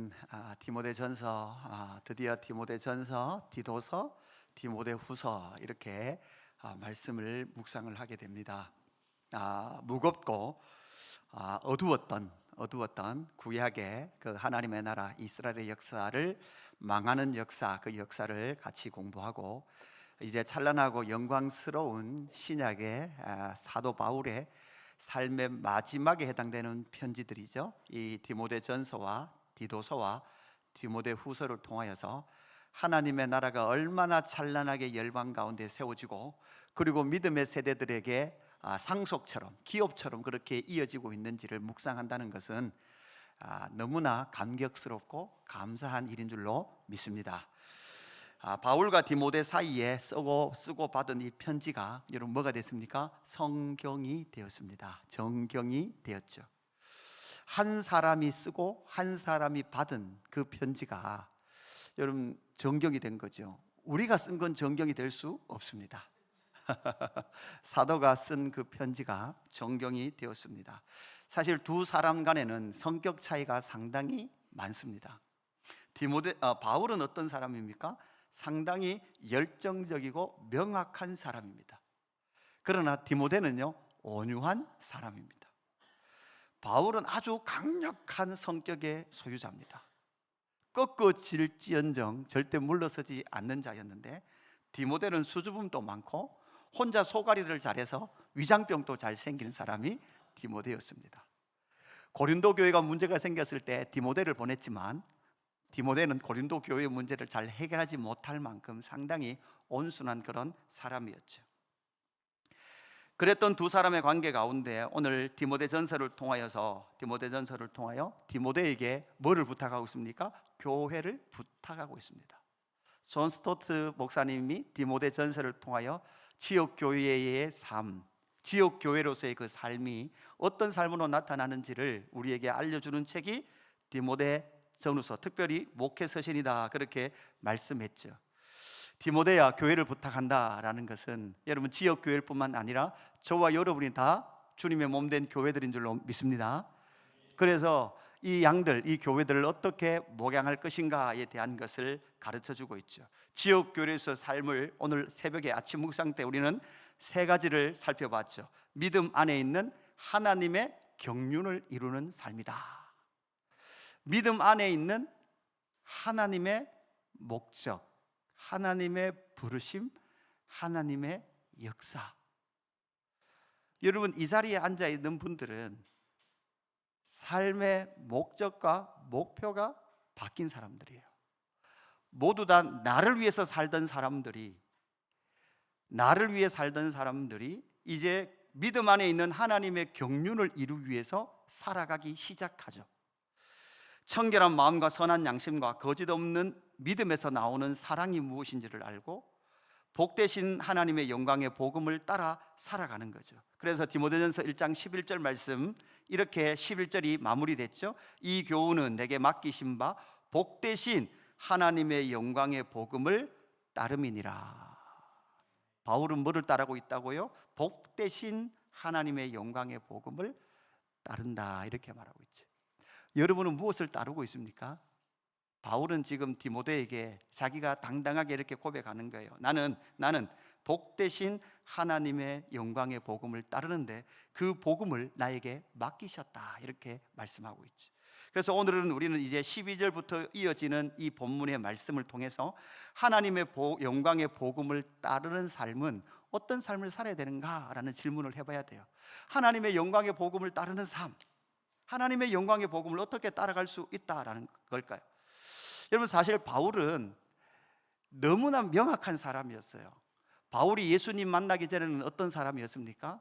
우리는 디모데전서, 드디어 디모데전서, 디도서, 디모데후서 이렇게 말씀을 묵상을 하게 됩니다. 무겁고 어두웠던 구약의 그 하나님의 나라 이스라엘의 역사를 망하는 역사, 그 역사를 같이 공부하고, 이제 찬란하고 영광스러운 신약의 사도 바울의 삶의 마지막에 해당되는 편지들이죠. 이 디모데전서와 디도서와 디모데후서를 통하여서 하나님의 나라가 얼마나 찬란하게 열방 가운데 세워지고, 그리고 믿음의 세대들에게 상속처럼, 기업처럼 그렇게 이어지고 있는지를 묵상한다는 것은 너무나 감격스럽고 감사한 일인 줄로 믿습니다. 바울과 디모데 사이에 쓰고 받은 이 편지가 여러분 뭐가 됐습니까? 성경이 되었습니다. 정경이 되었죠. 한 사람이 쓰고 한 사람이 받은 그 편지가 여러분 정경이 된 거죠. 우리가 쓴 건 정경이 될 수 없습니다. 사도가 쓴 그 편지가 정경이 되었습니다. 사실 두 사람 간에는 성격 차이가 상당히 많습니다. 바울은 어떤 사람입니까? 상당히 열정적이고 명확한 사람입니다. 그러나 디모데는요, 온유한 사람입니다. 바울은 아주 강력한 성격의 소유자입니다. 꺾어질지언정 절대 물러서지 않는 자였는데, 디모데는 수줍음도 많고 혼자 소가리를 잘해서 위장병도 잘 생기는 사람이 디모데였습니다. 고린도 교회가 문제가 생겼을 때 디모데를 보냈지만, 디모데는 고린도 교회의 문제를 잘 해결하지 못할 만큼 상당히 온순한 그런 사람이었죠. 그랬던 두 사람의 관계 가운데 오늘 디모데전서를 통하여 디모데에게 뭐를 부탁하고 있습니까? 교회를 부탁하고 있습니다. 존 스토트 목사님이 디모데전서를 통하여 지역교회의 삶, 지역교회로서의 그 삶이 어떤 삶으로 나타나는지를 우리에게 알려주는 책이 디모데전서, 특별히 목회서신이다, 그렇게 말씀했죠. 디모데야, 교회를 부탁한다라는 것은 여러분 지역교회일 뿐만 아니라 저와 여러분이 다 주님의 몸된 교회들인 줄로 믿습니다. 그래서 이 양들, 이 교회들을 어떻게 목양할 것인가에 대한 것을 가르쳐주고 있죠. 지역교회에서 삶을 오늘 새벽에 아침 묵상 때 우리는 세 가지를 살펴봤죠. 믿음 안에 있는 하나님의 경륜을 이루는 삶이다. 믿음 안에 있는 하나님의 목적, 하나님의 부르심, 하나님의 역사. 여러분, 이 자리에 앉아 있는 분들은 삶의 목적과 목표가 바뀐 사람들이에요. 모두 다 나를 위해 살던 사람들이 이제 믿음 안에 있는 하나님의 경륜을 이루기 위해서 살아가기 시작하죠. 청결한 마음과 선한 양심과 거짓 없는 믿음에서 나오는 사랑이 무엇인지를 알고 복되신 하나님의 영광의 복음을 따라 살아가는 거죠. 그래서 디모데전서 1장 11절 말씀, 이렇게 11절이 마무리됐죠. 이 교훈은 내게 맡기신 바 복되신 하나님의 영광의 복음을 따름이니라. 바울은 뭐를 따르고 있다고요? 복되신 하나님의 영광의 복음을 따른다, 이렇게 말하고 있죠. 여러분은 무엇을 따르고 있습니까? 바울은 지금 디모데에게 자기가 당당하게 이렇게 고백하는 거예요. 나는 복되신 하나님의 영광의 복음을 따르는데 그 복음을 나에게 맡기셨다, 이렇게 말씀하고 있죠. 그래서 오늘은 우리는 이제 12절부터 이어지는 이 본문의 말씀을 통해서 하나님의 영광의 복음을 따르는 삶은 어떤 삶을 살아야 되는가라는 질문을 해봐야 돼요. 하나님의 영광의 복음을 따르는 삶, 하나님의 영광의 복음을 어떻게 따라갈 수 있다라는 걸까요? 여러분, 사실 바울은 너무나 명확한 사람이었어요. 바울이 예수님 만나기 전에는 어떤 사람이었습니까?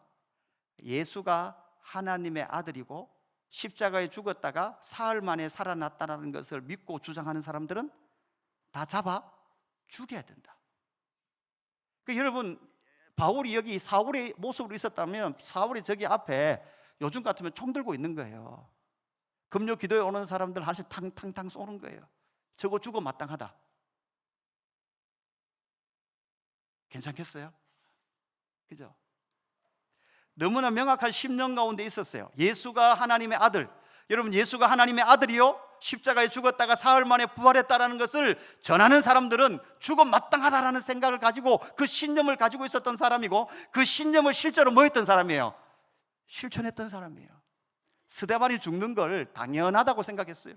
예수가 하나님의 아들이고 십자가에 죽었다가 사흘 만에 살아났다는 것을 믿고 주장하는 사람들은 다 잡아 죽여야 된다. 그러니까 여러분, 바울이 여기 사울의 모습으로 있었다면 사울이 저기 앞에 요즘 같으면 총 들고 있는 거예요. 금요 기도에 오는 사람들 하나씩 탕탕탕 쏘는 거예요. 저거 죽어 마땅하다. 괜찮겠어요? 그죠? 너무나 명확한 심령 가운데 있었어요. 예수가 하나님의 아들. 여러분, 예수가 하나님의 아들이요? 십자가에 죽었다가 사흘 만에 부활했다라는 것을 전하는 사람들은 죽어 마땅하다라는 생각을 가지고 그 신념을 가지고 있었던 사람이고, 그 신념을 실제로 뭐 했던 사람이에요? 실천했던 사람이에요. 스데반이 죽는 걸 당연하다고 생각했어요.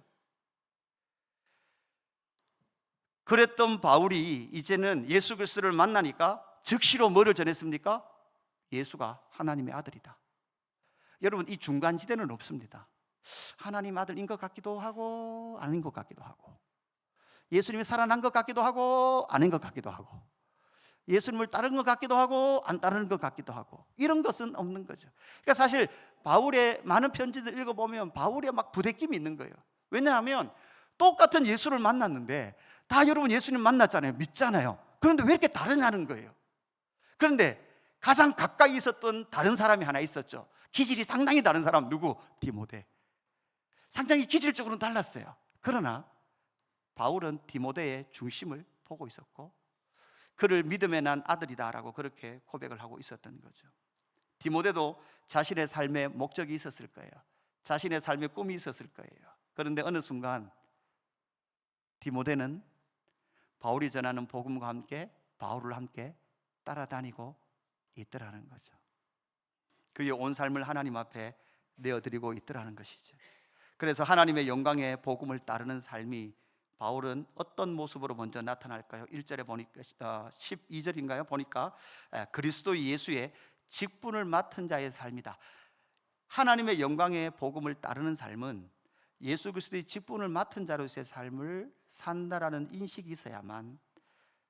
그랬던 바울이 이제는 예수 그리스도를 만나니까 즉시로 뭐를 전했습니까? 예수가 하나님의 아들이다. 여러분, 이 중간지대는 없습니다. 하나님 아들인 것 같기도 하고 아닌 것 같기도 하고, 예수님이 살아난 것 같기도 하고 아닌 것 같기도 하고, 예수님을 따르는 것 같기도 하고 안 따르는 것 같기도 하고, 이런 것은 없는 거죠. 그러니까 사실 바울의 많은 편지들 읽어보면 바울의 막 부대낌이 있는 거예요. 왜냐하면 똑같은 예수를 만났는데 다 여러분 예수님 만났잖아요. 믿잖아요. 그런데 왜 이렇게 다르냐는 거예요. 그런데 가장 가까이 있었던 다른 사람이 하나 있었죠. 기질이 상당히 다른 사람, 누구? 디모데. 상당히 기질적으로는 달랐어요. 그러나 바울은 디모데의 중심을 보고 있었고 그를 믿음의 난 아들이다라고 그렇게 고백을 하고 있었던 거죠. 디모데도 자신의 삶의 목적이 있었을 거예요. 자신의 삶의 꿈이 있었을 거예요. 그런데 어느 순간 디모데는 바울이 전하는 복음과 함께 바울을 함께 따라다니고 있더라는 거죠. 그의 온 삶을 하나님 앞에 내어드리고 있더라는 것이죠. 그래서 하나님의 영광의 복음을 따르는 삶이 바울은 어떤 모습으로 먼저 나타날까요? 1절에 보니까 12절인가요? 보니까 그리스도 예수의 직분을 맡은 자의 삶이다. 하나님의 영광의 복음을 따르는 삶은 예수 그리스도의 직분을 맡은 자로서의 삶을 산다라는 인식이 있어야만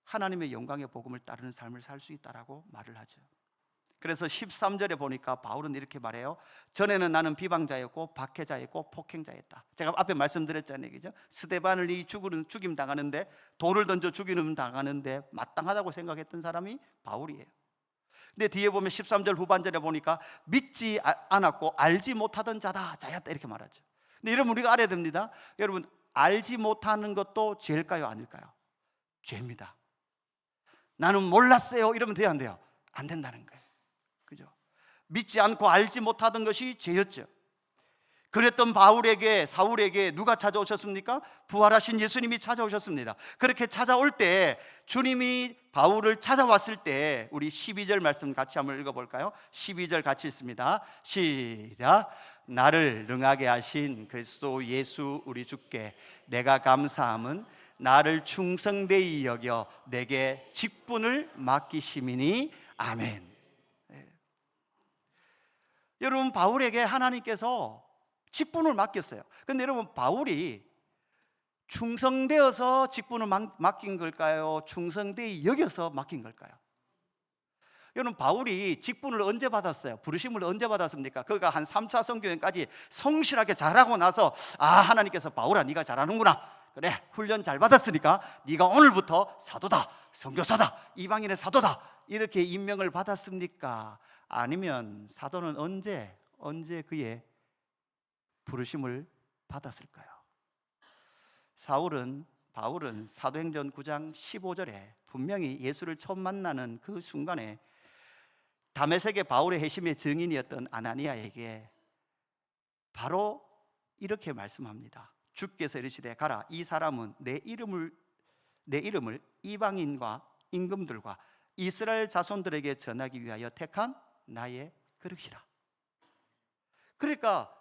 하나님의 영광의 복음을 따르는 삶을 살 수 있다라고 말을 하죠. 그래서 13절에 보니까 바울은 이렇게 말해요. 전에는 나는 비방자였고 박해자였고 폭행자였다. 제가 앞에 말씀드렸잖아요, 그죠? 스데반을 죽임 당하는데, 돌을 던져 죽이는 당하는데 마땅하다고 생각했던 사람이 바울이에요. 근데 뒤에 보면 13절 후반절에 보니까 믿지 않았고 알지 못하던 자였다 이렇게 말하죠. 근데 여러분, 우리가 알아야 됩니다. 여러분, 알지 못하는 것도 죄일까요, 아닐까요? 죄입니다. 나는 몰랐어요 이러면 돼요, 안 돼요? 안 된다는 거예요. 그죠? 믿지 않고 알지 못하던 것이 죄였죠. 그랬던 사울에게 누가 찾아오셨습니까? 부활하신 예수님이 찾아오셨습니다. 그렇게 찾아올 때, 주님이 바울을 찾아왔을 때, 우리 12절 말씀 같이 한번 읽어볼까요? 12절 같이 읽습니다. 시작. 나를 능하게 하신 그리스도 예수 우리 주께 내가 감사함은 나를 충성되이 여겨 내게 직분을 맡기심이니 아멘. 여러분, 바울에게 하나님께서 직분을 맡겼어요. 그런데 여러분, 바울이 충성되어서 직분을 맡긴 걸까요? 충성되이 여겨서 맡긴 걸까요? 여러분, 바울이 직분을 언제 받았어요? 부르심을 언제 받았습니까? 그가 한 3차 선교행까지 성실하게 잘하고 나서, 하나님께서 바울아, 네가 잘하는구나, 그래, 훈련 잘 받았으니까 네가 오늘부터 사도다, 선교사다, 이방인의 사도다, 이렇게 임명을 받았습니까? 아니면 사도는 언제 그의 부르심을 받았을까요? 바울은 사도행전 9장 15절에 분명히 예수를 처음 만나는 그 순간에 다메섹의 바울의 회심의 증인이었던 아나니아에게 바로 이렇게 말씀합니다. 주께서 이르시되 가라, 이 사람은 내 이름을 이방인과 임금들과 이스라엘 자손들에게 전하기 위하여 택한 나의 그릇이라. 그러니까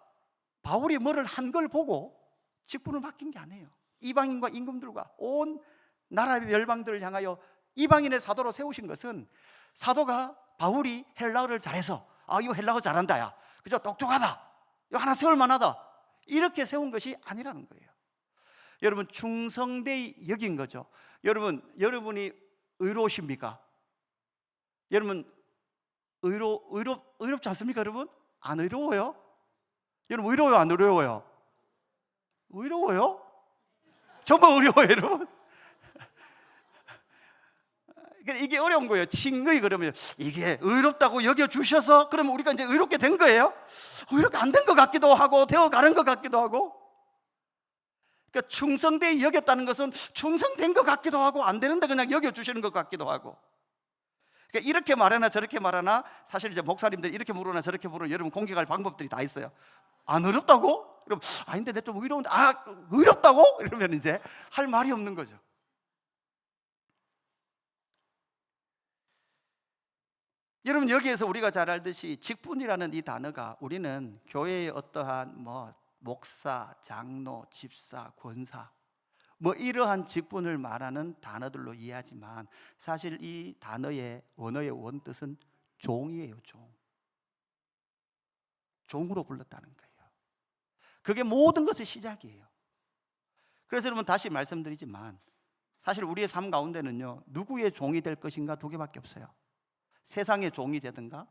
바울이 뭐를 한 걸 보고 직분을 맡긴 게 아니에요. 이방인과 임금들과 온 나라의 열방들을 향하여 이방인의 사도로 세우신 것은, 사도가 바울이 헬라어를 잘해서 이거 헬라어 잘한다, 야 그죠, 똑똑하다, 이거 하나 세울 만하다, 이렇게 세운 것이 아니라는 거예요. 여러분, 충성되이 여긴 거죠. 여러분이 의로우십니까? 여러분, 의롭지 않습니까? 여러분, 안 의로워요? 여러분, 의로워요, 안 의로워요? 의로워요? 정말 의로워요, 여러분. 이게 어려운 거예요. 칭의, 그러면 이게 의롭다고 여겨주셔서 그러면 우리가 이제 의롭게 된 거예요? 의롭게 안 된 것 같기도 하고 되어가는 것 같기도 하고. 그러니까 충성되이 여겼다는 것은 충성된 것 같기도 하고 안 되는데 그냥 여겨주시는 것 같기도 하고. 그러니까 이렇게 말하나 저렇게 말하나, 사실 이제 목사님들 이렇게 물으나 저렇게 물으나 여러분 공격할 방법들이 다 있어요. 안 의롭다고? 그럼 아닌데 내 좀 의로운데 의롭다고? 이러면 이제 할 말이 없는 거죠. 여러분 여기에서 우리가 잘 알듯이 직분이라는 이 단어가 우리는 교회의 어떠한 목사, 장로, 집사, 권사 이러한 직분을 말하는 단어들로 이해하지만 사실 이 단어의 원어의 원뜻은 종이에요. 종으로 불렀다는 거예요. 그게 모든 것의 시작이에요. 그래서 여러분 다시 말씀드리지만 사실 우리의 삶 가운데는요, 누구의 종이 될 것인가 두 개밖에 없어요. 세상의 종이 되든가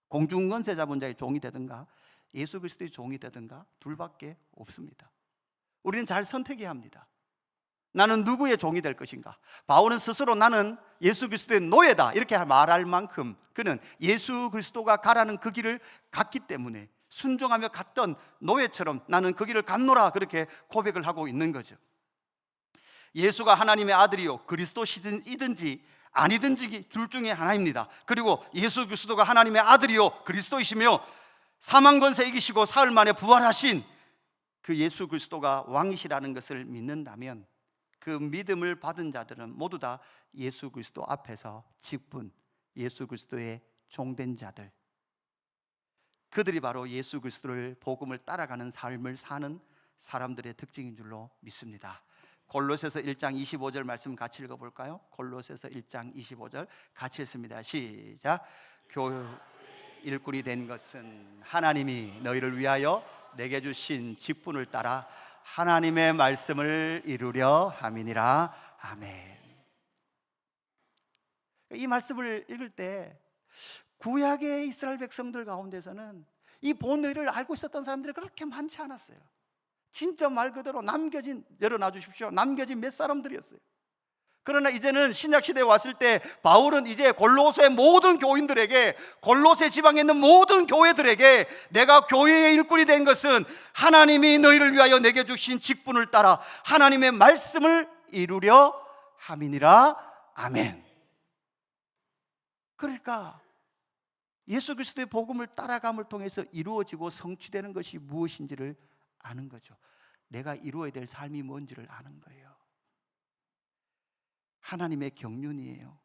공중권세 잡은 자의 종이 되든가 예수 그리스도의 종이 되든가 둘밖에 없습니다. 우리는 잘 선택해야 합니다. 나는 누구의 종이 될 것인가? 바울은 스스로 나는 예수 그리스도의 노예다 이렇게 말할 만큼 그는 예수 그리스도가 가라는 그 길을 갔기 때문에 순종하며 갔던 노예처럼 나는 그 길을 갔노라 그렇게 고백을 하고 있는 거죠. 예수가 하나님의 아들이요 그리스도이든지 아니든지 둘 중에 하나입니다. 그리고 예수 그리스도가 하나님의 아들이요 그리스도이시며 사망 권세 이기시고 사흘 만에 부활하신 그 예수 그리스도가 왕이시라는 것을 믿는다면 그 믿음을 받은 자들은 모두 다 예수 그리스도 앞에서 직분, 예수 그리스도의 종된 자들, 그들이 바로 예수 그리스도를 복음을 따라가는 삶을 사는 사람들의 특징인 줄로 믿습니다. 골로새서 1장 25절 말씀 같이 읽어볼까요? 골로새서 1장 25절 같이 읽습니다. 시작. 교회 일꾼이 된 것은 하나님이 너희를 위하여 내게 주신 직분을 따라 하나님의 말씀을 이루려 함이니라. 아멘. 이 말씀을 읽을 때 구약의 이스라엘 백성들 가운데서는 이 본의를 알고 있었던 사람들이 그렇게 많지 않았어요. 진짜 말 그대로 남겨진, 열어놔 주십시오, 남겨진 몇 사람들이었어요. 그러나 이제는 신약시대에 왔을 때 바울은 이제 골로새 모든 교인들에게, 골로새 지방에 있는 모든 교회들에게 내가 교회의 일꾼이 된 것은 하나님이 너희를 위하여 내게 주신 직분을 따라 하나님의 말씀을 이루려 함이니라. 아멘. 그러니까 예수 그리스도의 복음을 따라감을 통해서 이루어지고 성취되는 것이 무엇인지를 아는 거죠. 내가 이루어야 될 삶이 뭔지를 아는 거예요. 하나님의 경륜이에요.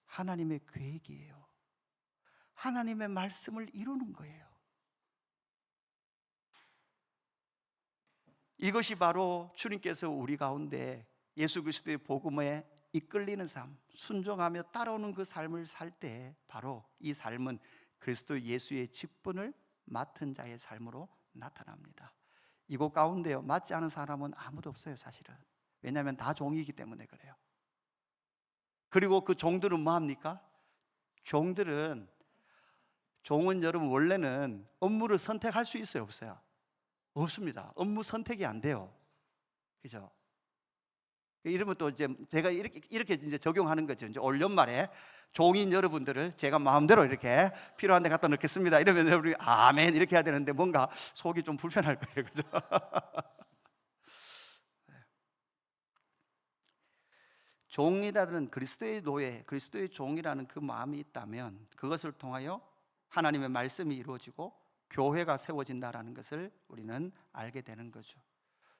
하나님의 계획이에요. 하나님의 말씀을 이루는 거예요. 이것이 바로 주님께서 우리 가운데 예수 그리스도의 복음에 이끌리는 삶, 순종하며 따라오는 그 삶을 살 때 바로 이 삶은 그리스도 예수의 직분을 맡은 자의 삶으로 나타납니다. 이곳 가운데요, 맞지 않은 사람은 아무도 없어요. 사실은. 왜냐하면 다 종이기 때문에 그래요. 그리고 그 종들은 뭐합니까? 종은 여러분 원래는 업무를 선택할 수 있어요, 없어요? 없습니다. 업무 선택이 안 돼요. 그죠? 이러면 또 이제 제가 이렇게 이제 적용하는 거죠. 이제 올 연말에 종인 여러분들을 제가 마음대로 이렇게 필요한 데 갖다 넣겠습니다. 이러면 여러분이 아멘 이렇게 해야 되는데 뭔가 속이 좀 불편할 거예요. 그죠? 종이라는 그리스도의 노예, 그리스도의 종이라는 그 마음이 있다면 그것을 통하여 하나님의 말씀이 이루어지고 교회가 세워진다라는 것을 우리는 알게 되는 거죠.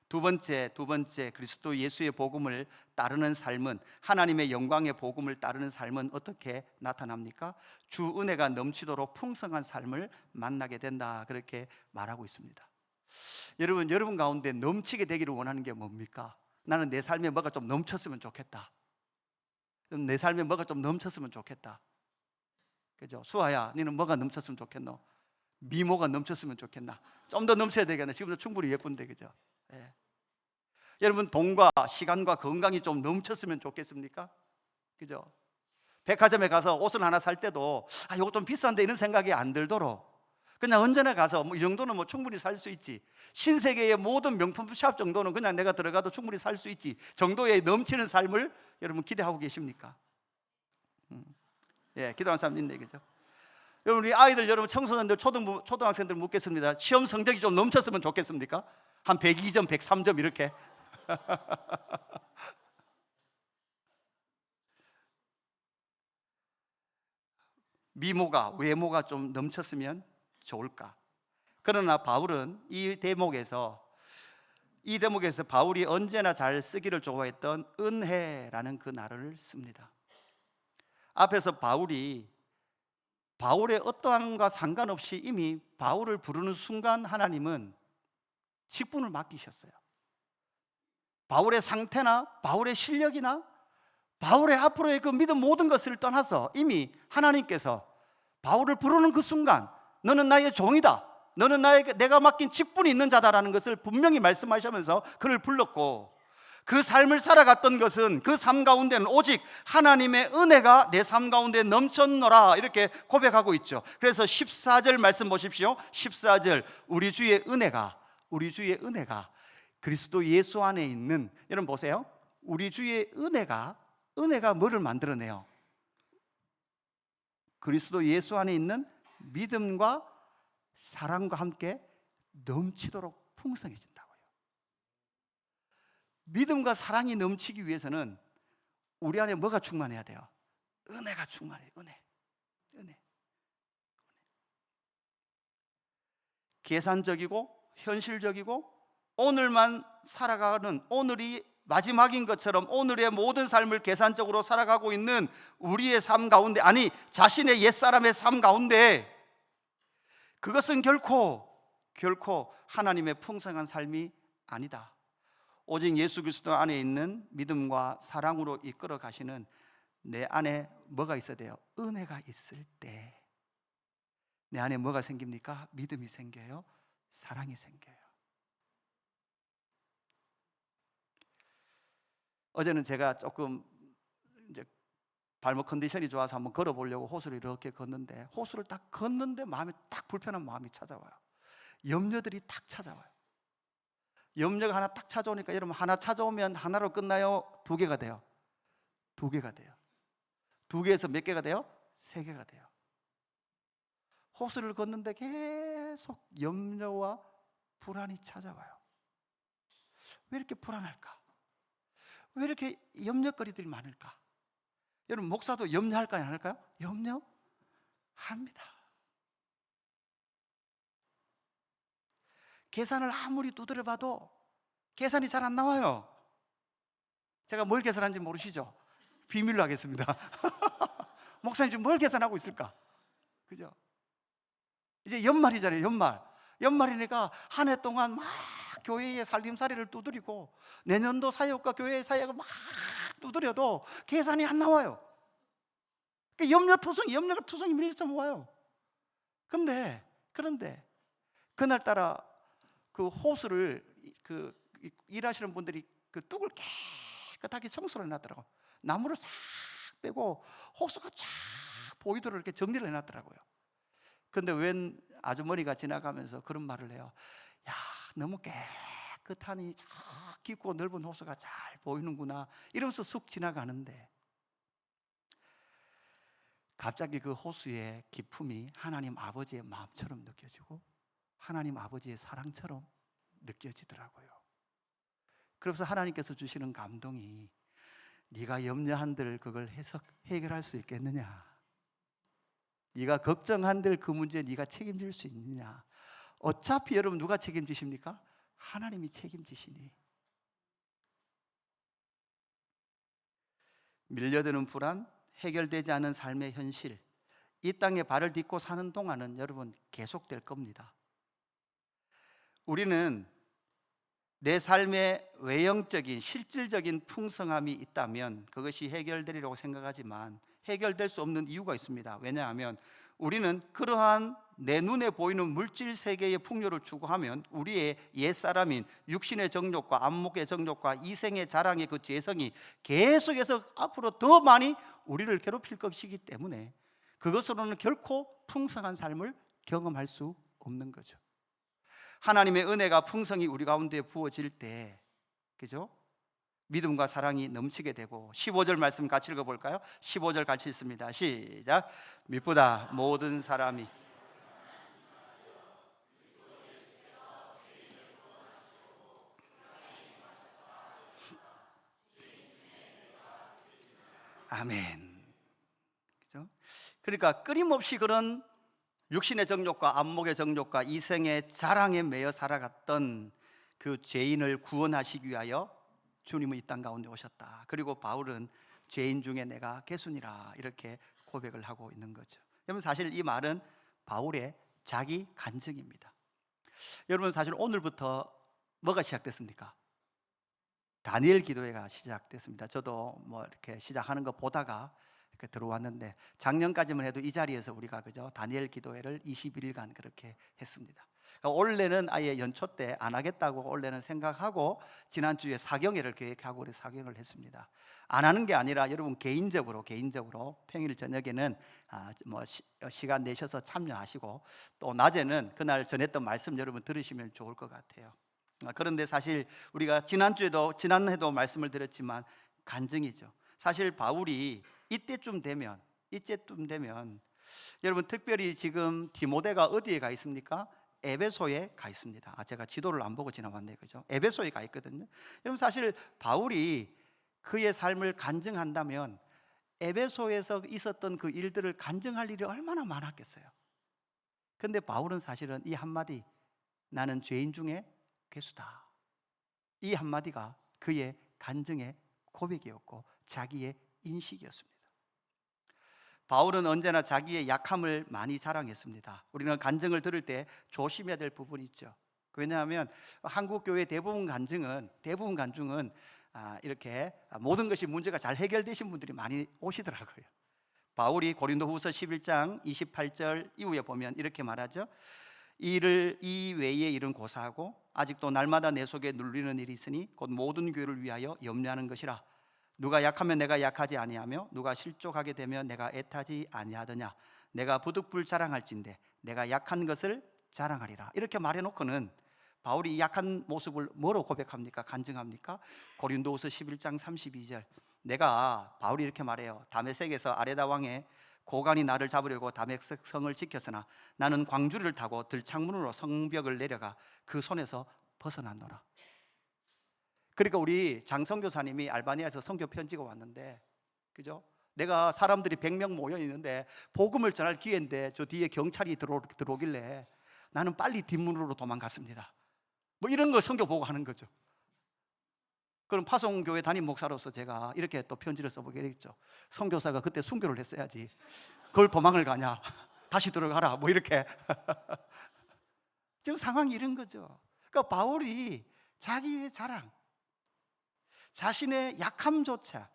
두 번째 그리스도 예수의 복음을 따르는 삶은, 하나님의 영광의 복음을 따르는 삶은 어떻게 나타납니까? 주 은혜가 넘치도록 풍성한 삶을 만나게 된다, 그렇게 말하고 있습니다. 여러분 가운데 넘치게 되기를 원하는 게 뭡니까? 나는 내 삶에 뭐가 좀 넘쳤으면 좋겠다. 내 삶에 뭐가 좀 넘쳤으면 좋겠다. 그죠? 수아야, 너는 뭐가 넘쳤으면 좋겠노? 미모가 넘쳤으면 좋겠나? 좀 더 넘쳐야 되겠네. 지금도 충분히 예쁜데, 그죠? 예. 여러분, 돈과 시간과 건강이 좀 넘쳤으면 좋겠습니까? 그죠? 백화점에 가서 옷을 하나 살 때도 이거 좀 비싼데 이런 생각이 안 들도록 그냥 언제나 가서 이 정도는 충분히 살 수 있지, 신세계의 모든 명품 샵 정도는 그냥 내가 들어가도 충분히 살 수 있지 정도의 넘치는 삶을 여러분 기대하고 계십니까? 예, 기도하는 사람 있네, 그죠? 여러분, 우리 아이들, 여러분 청소년들, 초등학생들 묻겠습니다. 시험 성적이 좀 넘쳤으면 좋겠습니까? 한 102점, 103점 이렇게. 외모가 좀 넘쳤으면 좋을까? 그러나 바울은 이 대목에서 바울이 언제나 잘 쓰기를 좋아했던 은혜라는 그 단어를 씁니다. 앞에서 바울의 어떠함과 상관없이 이미 바울을 부르는 순간 하나님은 직분을 맡기셨어요. 바울의 상태나 바울의 실력이나 바울의 앞으로의 그 믿음 모든 것을 떠나서 이미 하나님께서 바울을 부르는 그 순간 너는 나의 종이다, 너는 내가 맡긴 직분이 있는 자다라는 것을 분명히 말씀하시면서 그를 불렀고, 그 삶을 살아갔던 것은 그 삶 가운데는 오직 하나님의 은혜가 내 삶 가운데 넘쳤노라 이렇게 고백하고 있죠. 그래서 14절 말씀 보십시오. 14절 우리 주의 은혜가 그리스도 예수 안에 있는, 여러분 보세요. 우리 주의 은혜가 뭐를 만들어내요? 그리스도 예수 안에 있는 믿음과 사랑과 함께 넘치도록 풍성해진다고요. 믿음과 사랑이 넘치기 위해서는 우리 안에 뭐가 충만해야 돼요? 은혜가 충만해요. 은혜. 계산적이고 현실적이고 오늘만 살아가는, 오늘이 마지막인 것처럼 오늘의 모든 삶을 계산적으로 살아가고 있는 우리의 삶 가운데, 아니 자신의 옛사람의 삶 가운데, 그것은 결코 하나님의 풍성한 삶이 아니다. 오직 예수 그리스도 안에 있는 믿음과 사랑으로 이끌어 가시는 내 안에 뭐가 있어야 돼요? 은혜가 있을 때 내 안에 뭐가 생깁니까? 믿음이 생겨요. 사랑이 생겨요. 어제는 제가 조금 이제 발목 컨디션이 좋아서 한번 걸어보려고 호수를 이렇게 걷는데, 호수를 딱 걷는데 마음이 딱 불편한 마음이 찾아와요. 염려들이 딱 찾아와요. 염려가 하나 딱 찾아오니까, 여러분 하나 찾아오면 하나로 끝나요? 두 개가 돼요? 두 개가 돼요. 두 개에서 몇 개가 돼요? 세 개가 돼요. 호수를 걷는데 계속 염려와 불안이 찾아와요. 왜 이렇게 불안할까? 왜 이렇게 염려거리들이 많을까? 여러분 목사도 염려할까요? 안 할까요? 염려합니다. 계산을 아무리 두드려봐도 계산이 잘 안 나와요. 제가 뭘 계산하는지 모르시죠? 비밀로 하겠습니다. 목사님 지금 뭘 계산하고 있을까? 그죠? 이제 연말이잖아요. 연말이니까 한 해 동안 막 교회의 살림살이를 두드리고 내년도 사역과 교회의 사역을 막 두드려도 계산이 안 나와요. 염려가 투성이 밀려서 모아요. 그런데 그날따라 그 호수를 일하시는 분들이 그 뚝을 깨끗하게 청소를 해놨더라고요. 나무를 싹 빼고 호수가 쫙 보이도록 이렇게 정리를 해놨더라고요. 근데 웬 아주머니가 지나가면서 그런 말을 해요. 야, 너무 깨끗하니 저 깊고 넓은 호수가 잘 보이는구나 이러면서 쑥 지나가는데, 갑자기 그 호수의 깊음이 하나님 아버지의 마음처럼 느껴지고 하나님 아버지의 사랑처럼 느껴지더라고요. 그래서 하나님께서 주시는 감동이, 네가 염려한들 그걸 해결할 수 있겠느냐? 네가 걱정한들 그 문제 네가 책임질 수 있느냐? 어차피 여러분 누가 책임지십니까? 하나님이 책임지시니. 밀려드는 불안, 해결되지 않은 삶의 현실, 이 땅에 발을 딛고 사는 동안은 여러분 계속될 겁니다. 우리는 내 삶의 외형적인 실질적인 풍성함이 있다면 그것이 해결되리라고 생각하지만 해결될 수 없는 이유가 있습니다. 왜냐하면 우리는 그러한 내 눈에 보이는 물질 세계의 풍요를 추구하면 우리의 옛사람인 육신의 정욕과 안목의 정욕과 이생의 자랑의 그 죄성이 계속해서 앞으로 더 많이 우리를 괴롭힐 것이기 때문에 그것으로는 결코 풍성한 삶을 경험할 수 없는 거죠. 하나님의 은혜가 풍성히 우리 가운데 부어질 때, 그죠? 믿음과 사랑이 넘치게 되고, 15절 말씀 같이 읽어볼까요? 15절 같이 읽습니다. 시작. 믿보다 모든 사람이 아멘. 그죠? 그러니까 끊임없이 그런 육신의 정욕과 안목의 정욕과 이생의 자랑에 매여 살아갔던 그 죄인을 구원하시기 위하여 주님은 이 땅 가운데 오셨다. 그리고 바울은 죄인 중에 내가 개순이라 이렇게 고백을 하고 있는 거죠. 여러분, 사실 이 말은 바울의 자기 간증입니다. 여러분, 사실 오늘부터 뭐가 시작됐습니까? 다니엘 기도회가 시작됐습니다. 저도 뭐 이렇게 시작하는 거 보다가 이렇게 들어왔는데, 작년까지만 해도 이 자리에서 우리가 그죠 다니엘 기도회를 21일간 그렇게 했습니다. 그러니까 원래는 아예 연초 때 안 하겠다고 원래는 생각하고 지난주에 사경회를 계획하고 우리 사경을 했습니다. 안 하는 게 아니라 여러분 개인적으로 평일 저녁에는 시간 내셔서 참여하시고, 또 낮에는 그날 전했던 말씀 여러분 들으시면 좋을 것 같아요. 그런데 사실 우리가 지난해도 말씀을 드렸지만 간증이죠. 사실 바울이 이때쯤 되면 여러분, 특별히 지금 디모데가 어디에 가 있습니까? 에베소에 가 있습니다. 제가 지도를 안 보고 지나왔네요. 그죠? 에베소에 가 있거든요. 여러분, 사실 바울이 그의 삶을 간증한다면 에베소에서 있었던 그 일들을 간증할 일이 얼마나 많았겠어요. 근데 바울은 사실은 이 한마디, 나는 죄인 중에 괴수다, 이 한마디가 그의 간증의 고백이었고 자기의 인식이었습니다. 바울은 언제나 자기의 약함을 많이 자랑했습니다. 우리는 간증을 들을 때 조심해야 될 부분이 있죠. 왜냐하면 한국 교회 대부분 간증은 이렇게 모든 것이 문제가 잘 해결되신 분들이 많이 오시더라고요. 바울이 고린도후서 11장 28절 이후에 보면 이렇게 말하죠. 이 외의 일은 고사하고 아직도 날마다 내 속에 눌리는 일이 있으니 곧 모든 교회를 위하여 염려하는 것이라. 누가 약하면 내가 약하지 아니하며 누가 실족하게 되면 내가 애타지 아니하더냐. 내가 부득불 자랑할진대 내가 약한 것을 자랑하리라. 이렇게 말해놓고는 바울이 약한 모습을 뭐로 고백합니까? 간증합니까? 고린도후서 11장 32절 바울이 이렇게 말해요. 다메섹에서 아레다 왕의 고관이 나를 잡으려고 다메섹 성을 지켰으나 나는 광주리를 타고 들창문으로 성벽을 내려가 그 손에서 벗어났노라. 그러니까 우리 장 선교사님이 알바니아에서 선교 편지가 왔는데, 그죠? 내가 사람들이 100명 모여 있는데 복음을 전할 기회인데 저 뒤에 경찰이 들어오길래 나는 빨리 뒷문으로 도망갔습니다. 뭐 이런 걸 선교 보고 하는 거죠. 그럼 파송교회 담임 목사로서 제가 이렇게 또 편지를 써보게 되겠죠. 선교사가 그때 순교를 했어야지 그걸 도망을 가냐, 다시 들어가라, 뭐 이렇게. 지금 상황이 이런 거죠. 그러니까 바울이 자기의 자랑, 자신의 약함조차,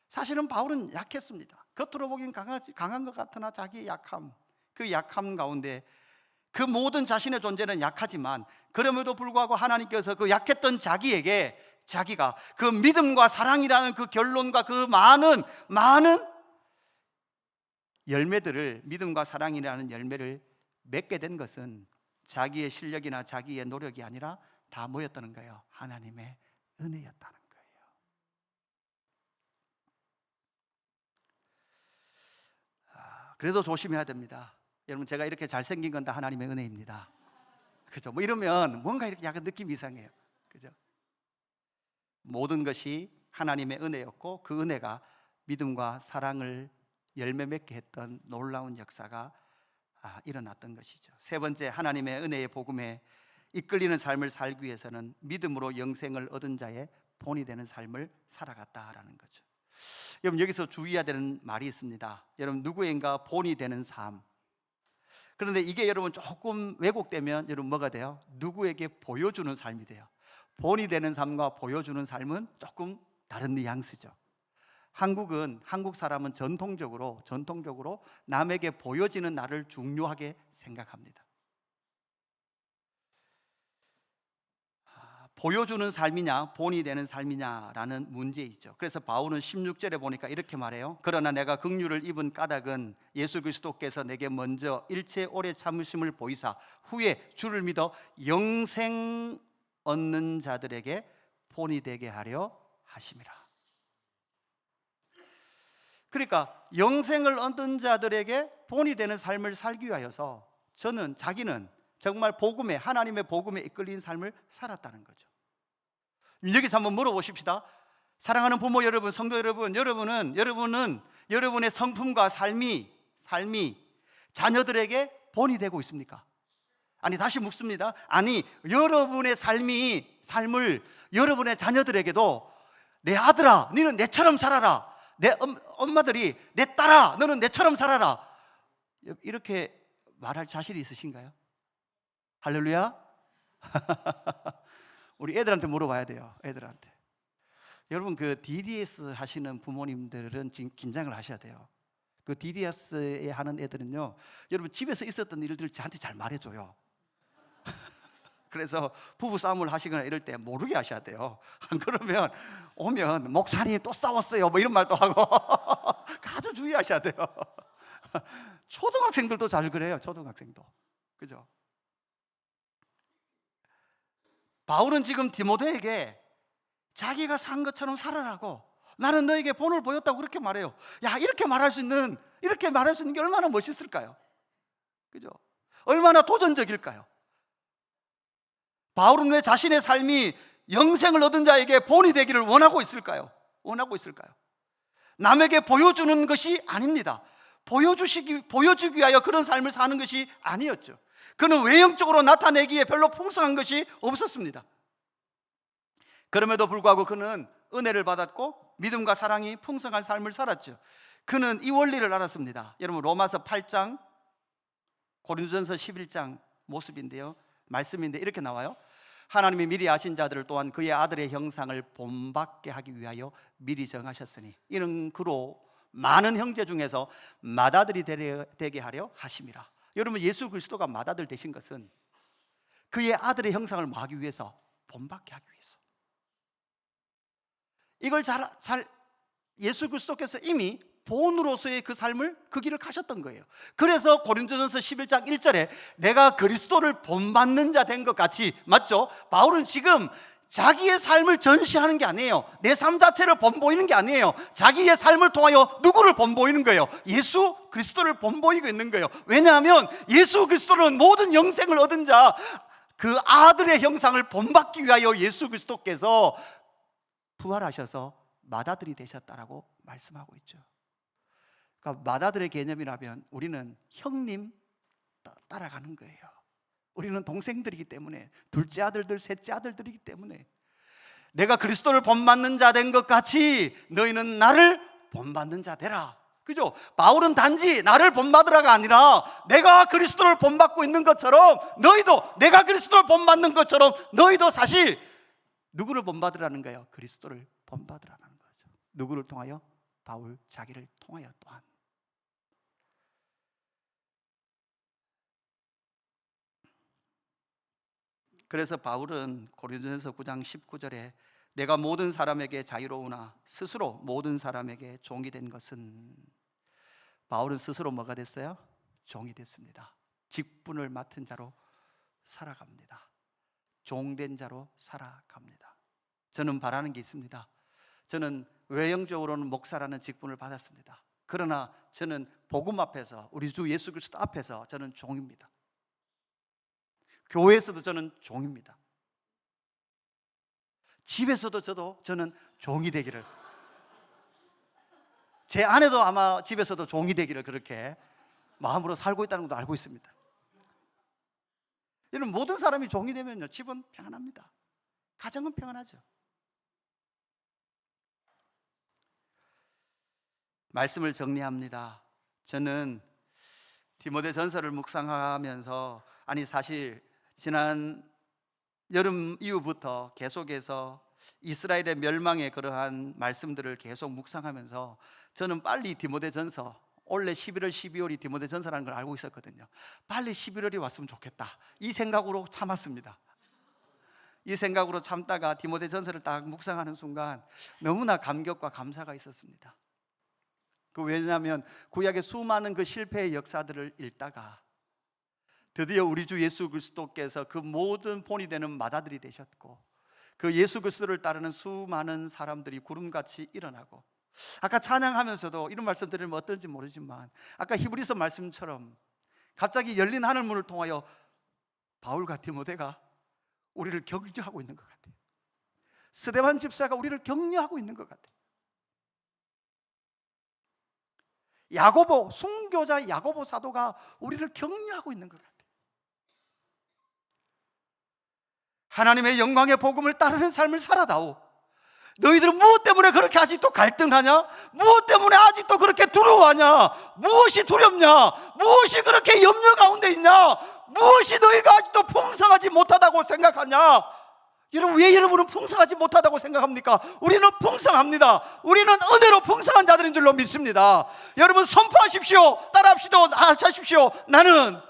사실은 바울은 약했습니다. 겉으로 보기엔 강한 것 같으나 자기의 약함, 그 약함 가운데 그 모든 자신의 존재는 약하지만 그럼에도 불구하고 하나님께서 그 약했던 자기에게 자기가 그 믿음과 사랑이라는 그 결론과 그 많은 열매들을, 믿음과 사랑이라는 열매를 맺게 된 것은 자기의 실력이나 자기의 노력이 아니라 다 뭐였다는 거예요? 하나님의 은혜였다는 거예요. 그래도 조심해야 됩니다. 여러분, 제가 이렇게 잘생긴 건 다 하나님의 은혜입니다. 그죠? 뭐 이러면 뭔가 이렇게 약간 느낌이 이상해요. 그죠? 모든 것이 하나님의 은혜였고 그 은혜가 믿음과 사랑을 열매 맺게 했던 놀라운 역사가 일어났던 것이죠. 세 번째, 하나님의 은혜의 복음에 이끌리는 삶을 살기 위해서는 믿음으로 영생을 얻은 자의 본이 되는 삶을 살아갔다라는 거죠. 여러분, 여기서 주의해야 되는 말이 있습니다. 여러분, 누구인가 본이 되는 삶. 그런데 이게 여러분 조금 왜곡되면 여러분 뭐가 돼요? 누구에게 보여주는 삶이 돼요. 본이 되는 삶과 보여주는 삶은 조금 다른 뉘앙스죠. 한국 사람은 전통적으로 남에게 보여지는 나를 중요하게 생각합니다. 보여주는 삶이냐 본이 되는 삶이냐라는 문제이죠. 그래서 바울은 16절에 보니까 이렇게 말해요. 그러나 내가 긍휼을 입은 까닭은 예수 그리스도께서 내게 먼저 일체 오래 참으심을 보이사 후에 주를 믿어 영생 얻는 자들에게 본이 되게 하려 하심이라. 그러니까 영생을 얻은 자들에게 본이 되는 삶을 살기 위하여서 자기는 정말 하나님의 복음에 이끌린 삶을 살았다는 거죠. 여기서 한번 물어보십시다. 사랑하는 부모 여러분, 성도 여러분, 여러분은 여러분의 성품과 삶이 자녀들에게 본이 되고 있습니까? 아니, 다시 묻습니다. 아니, 여러분의 삶을 여러분의 자녀들에게도 내 아들아, 너는 내처럼 살아라. 내 엄마들이 내 딸아, 너는 내처럼 살아라. 이렇게 말할 자신이 있으신가요? 할렐루야. 우리 애들한테 물어봐야 돼요. 애들한테. 여러분, 그 DDS 하시는 부모님들은 지금 긴장을 하셔야 돼요. 그 DDS에 하는 애들은요, 여러분 집에서 있었던 일들 저한테 잘 말해줘요. 그래서 부부싸움을 하시거나 이럴 때 모르게 하셔야 돼요. 안 그러면 오면 목사님 또 싸웠어요 뭐 이런 말도 하고 아주 주의하셔야 돼요. 초등학생들도 잘 그래요. 초등학생도. 그죠? 바울은 지금 디모데에게 자기가 산 것처럼 살아라고, 나는 너에게 본을 보였다고 그렇게 말해요. 야, 이렇게 말할 수 있는 게 얼마나 멋있을까요? 그죠? 얼마나 도전적일까요? 바울은 왜 자신의 삶이 영생을 얻은 자에게 본이 되기를 원하고 있을까요? 남에게 보여주는 것이 아닙니다. 보여주기 위하여 그런 삶을 사는 것이 아니었죠. 그는 외형적으로 나타내기에 별로 풍성한 것이 없었습니다. 그럼에도 불구하고 그는 은혜를 받았고 믿음과 사랑이 풍성한 삶을 살았죠. 그는 이 원리를 알았습니다. 여러분, 로마서 8장, 고린도전서 11장 모습인데요, 말씀인데 이렇게 나와요. 하나님이 미리 아신 자들을 또한 그의 아들의 형상을 본받게 하기 위하여 미리 정하셨으니 이는 그로 많은 형제 중에서 맏아들이 되게 하려 하심이라. 여러분, 예수 그리스도가 맏아들 되신 것은 그의 아들의 형상을 뭐 하기 위해서? 본받게 하기 위해서. 이걸 예수 그리스도께서 이미 본으로서의 그 삶을, 그 길을 가셨던 거예요. 그래서 고린도전서 11장 1절에 내가 그리스도를 본받는 자 된 것 같이, 맞죠? 바울은 지금 자기의 삶을 전시하는 게 아니에요. 내 삶 자체를 본보이는 게 아니에요. 자기의 삶을 통하여 누구를 본보이는 거예요? 예수 그리스도를 본보이고 있는 거예요. 왜냐하면 예수 그리스도는 모든 영생을 얻은 자, 그 아들의 형상을 본받기 위하여 예수 그리스도께서 부활하셔서 맏아들이 되셨다라고 말씀하고 있죠. 그러니까 맏아들의 개념이라면 우리는 형님 따라가는 거예요. 우리는 동생들이기 때문에, 둘째 아들들, 셋째 아들들이기 때문에 내가 그리스도를 본받는 자 된 것 같이 너희는 나를 본받는 자 되라. 그죠? 바울은 단지 나를 본받으라가 아니라 내가 그리스도를 본받고 있는 것처럼 너희도, 내가 그리스도를 본받는 것처럼 너희도 사실 누구를 본받으라는 거예요? 그리스도를 본받으라는 거죠. 누구를 통하여? 바울 자기를 통하여 또한. 그래서 바울은 고린도전서 9장 19절에 내가 모든 사람에게 자유로우나 스스로 모든 사람에게 종이 된 것은, 바울은 스스로 뭐가 됐어요? 종이 됐습니다. 직분을 맡은 자로 살아갑니다. 종된 자로 살아갑니다. 저는 바라는 게 있습니다. 저는 외형적으로는 목사라는 직분을 받았습니다. 그러나 저는 복음 앞에서, 우리 주 예수 그리스도 앞에서 저는 종입니다. 교회에서도 저는 종입니다. 집에서도 저는 종이 되기를, 제 아내도 아마 집에서도 종이 되기를 그렇게 마음으로 살고 있다는 것도 알고 있습니다. 이런 모든 사람이 종이 되면요, 집은 평안합니다. 가정은 평안하죠. 말씀을 정리합니다. 저는 디모데전서를 묵상하면서, 아니 사실 지난 여름 이후부터 계속해서 이스라엘의 멸망의 그러한 말씀들을 계속 묵상하면서 저는 빨리 디모데전서, 원래 11월, 12월이 디모데전서라는 걸 알고 있었거든요. 빨리 11월이 왔으면 좋겠다, 이 생각으로 참았습니다. 이 생각으로 참다가 디모데전서를 딱 묵상하는 순간 너무나 감격과 감사가 있었습니다. 왜냐하면 구약의 수많은 그 실패의 역사들을 읽다가 드디어 우리 주 예수 그리스도께서 그 모든 본이 되는 맏아들이 되셨고, 그 예수 그리스도를 따르는 수많은 사람들이 구름같이 일어나고, 아까 찬양하면서도 이런 말씀 드리면 어떨지 모르지만 아까 히브리서 말씀처럼 갑자기 열린 하늘문을 통하여 바울과 디모데가 우리를 격려하고 있는 것 같아요. 스데반 집사가 우리를 격려하고 있는 것 같아요. 야고보, 순교자 야고보 사도가 우리를 격려하고 있는 것 같아요. 하나님의 영광의 복음을 따르는 삶을 살아다오. 너희들은 무엇 때문에 그렇게 아직도 갈등하냐? 무엇 때문에 아직도 그렇게 두려워하냐? 무엇이 두렵냐? 무엇이 그렇게 염려 가운데 있냐? 무엇이 너희가 아직도 풍성하지 못하다고 생각하냐? 여러분, 왜 여러분은 풍성하지 못하다고 생각합니까? 우리는 풍성합니다. 우리는 은혜로 풍성한 자들인 줄로 믿습니다. 여러분, 선포하십시오. 따라하십시오. 나는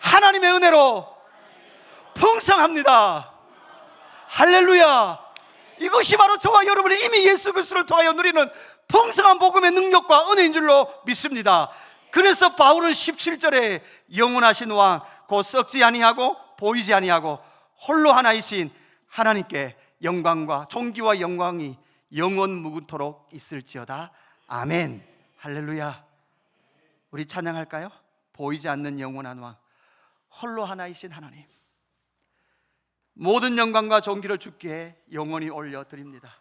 하나님의 은혜로 풍성합니다. 할렐루야. 이것이 바로 저와 여러분이 이미 예수 그리스도를 통하여 누리는 풍성한 복음의 능력과 은혜인 줄로 믿습니다. 그래서 바울은 17절에 영원하신 왕 곧 썩지 아니하고 보이지 아니하고 홀로 하나이신 하나님께 영광과 존귀와 영광이 영원 무궁토록 있을지어다. 아멘. 할렐루야. 우리 찬양할까요? 보이지 않는 영원한 왕, 홀로 하나이신 하나님, 모든 영광과 존귀를 주께 영원히 올려드립니다.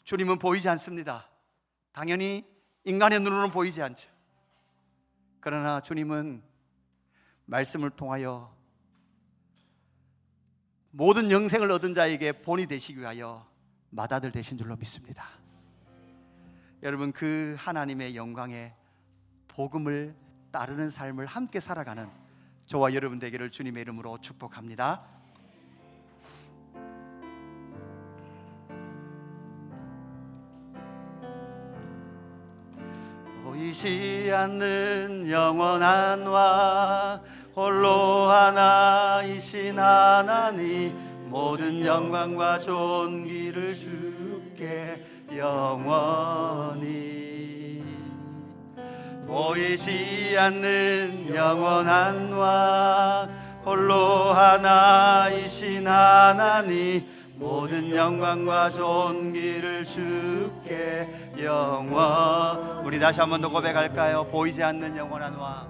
주님은 보이지 않습니다. 당연히 인간의 눈으로는 보이지 않죠. 그러나 주님은 말씀을 통하여 모든 영생을 얻은 자에게 본이 되시기 위하여 맏아들 되신 줄로 믿습니다. 여러분, 그 하나님의 영광의 복음을 따르는 삶을 함께 살아가는 저와 여러분 되기를 주님의 이름으로 축복합니다. 보이지 않는 영원한 왕, 홀로 하나이신 하나님, 모든 영광과 존귀를 주께 영원히. 보이지 않는 영원한 왕, 홀로 하나이신 하나님, 모든 영광과 존귀를 주께 영원. 우리 다시 한 번 더 고백할까요? 보이지 않는 영원한 왕,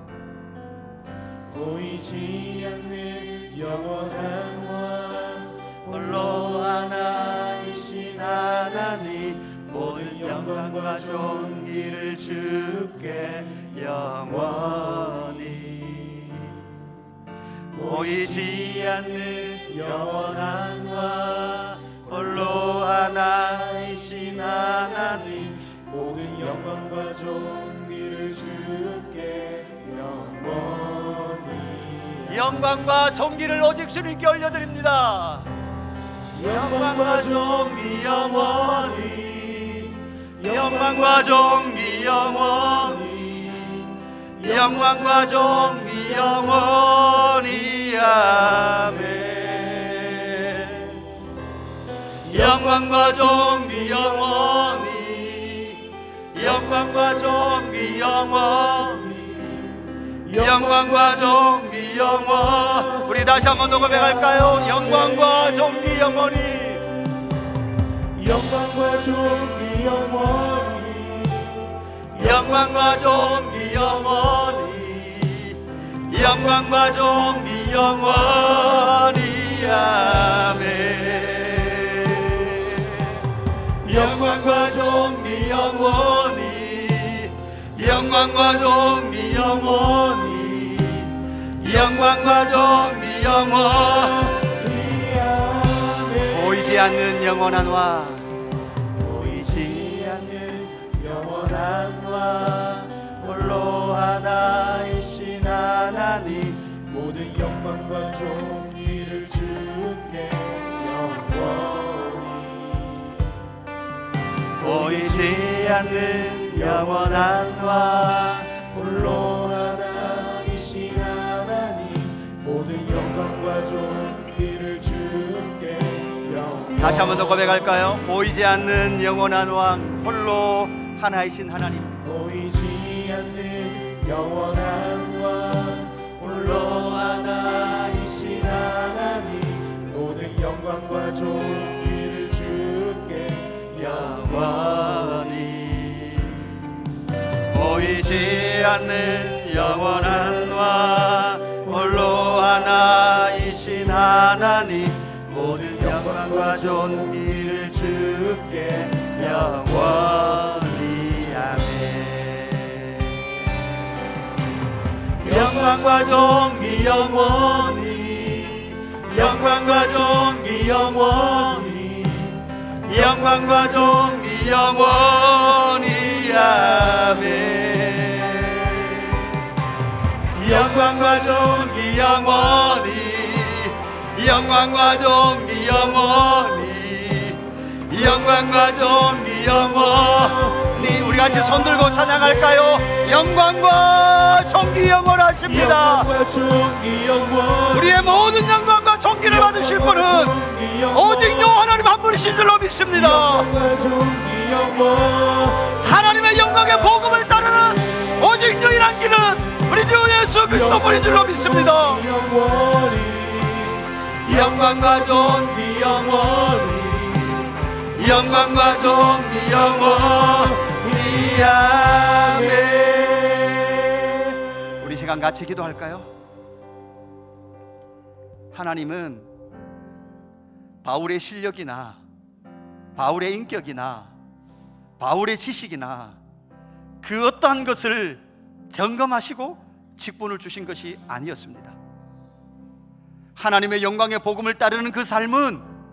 보이지 않는 영원한 왕, 홀로 하나이신 하나님, 모든 영광과 존귀를 주께 영원히. 보이지 않는 영원한 왕, 홀로 하나이신 하나님, 모든 영광과 존귀를 주께 영원히. 영광과 존귀를 오직 주님께 올려드립니다. 영광과 존귀 영원히, 영광과 존귀 영원히, 영광과 존귀 영원히. 아멘. 영광과 존귀 영원히, 영광과 존귀 영원히, 영광과 존귀 영원. 우리 다시 한 번 더 고백할까요? 영광과 존귀 영원히, 영광과 존귀 영원히, 영광과 존귀 영원히, 영광과 존귀 영원히. 아멘. 영광과 존귀 영원히, 영광과 존귀 영원히, 영광과 존귀 영원히. 아멘. 보이지 않는 영원한 왕, 보이지 않는 영원한 왕, 홀로 하나이신 하나님, 모든 영광과 존귀를 주께 영원히. 보이지 않는 영원한 왕, 홀로 하나이신 하나님, 모든 영광과 존귀를 주께 영원히. 다시 한 번 더 고백할까요? 보이지 않는 영원한 왕, 홀로 하나이신 하나님, 보이지 않는 영원한 왕, 홀로 하나이신 하나님, 모든 영광과 존귀를 주께 영원히. 보이지 않는 영원한 왕, 홀로 하나이신 하나님, 모든 영광과 존귀를 주께 영원히. 아멘. 영광과 존귀 영원히, 영광과 존귀 영원히, 영광과 존귀 영원히. 아멘. 영광과 존귀 영원히, 영광과 존귀 영원히, 영광과 존귀 영원히. 우리 같이 손 들고 찬양할까요? 영광과 존귀 영원하십니다. 영광과 존귀 영원, 우리의 모든 영광과 존귀를 받으실 분은 오직 요 하나님 한 분이신 줄로 믿습니다. 영광과 존귀 영원, 하나님의 영광의 복음을 따르는 오직 유일한 길은 우리 주 예수 그리스도 분인 줄로 믿습니다. 영광과 존귀 영원히, 영광과 존귀 영원히. 아멘. 우리 시간 같이 기도할까요? 하나님은 바울의 실력이나 바울의 인격이나 바울의 지식이나 그 어떠한 것을 점검하시고 직분을 주신 것이 아니었습니다. 하나님의 영광의 복음을 따르는 그 삶은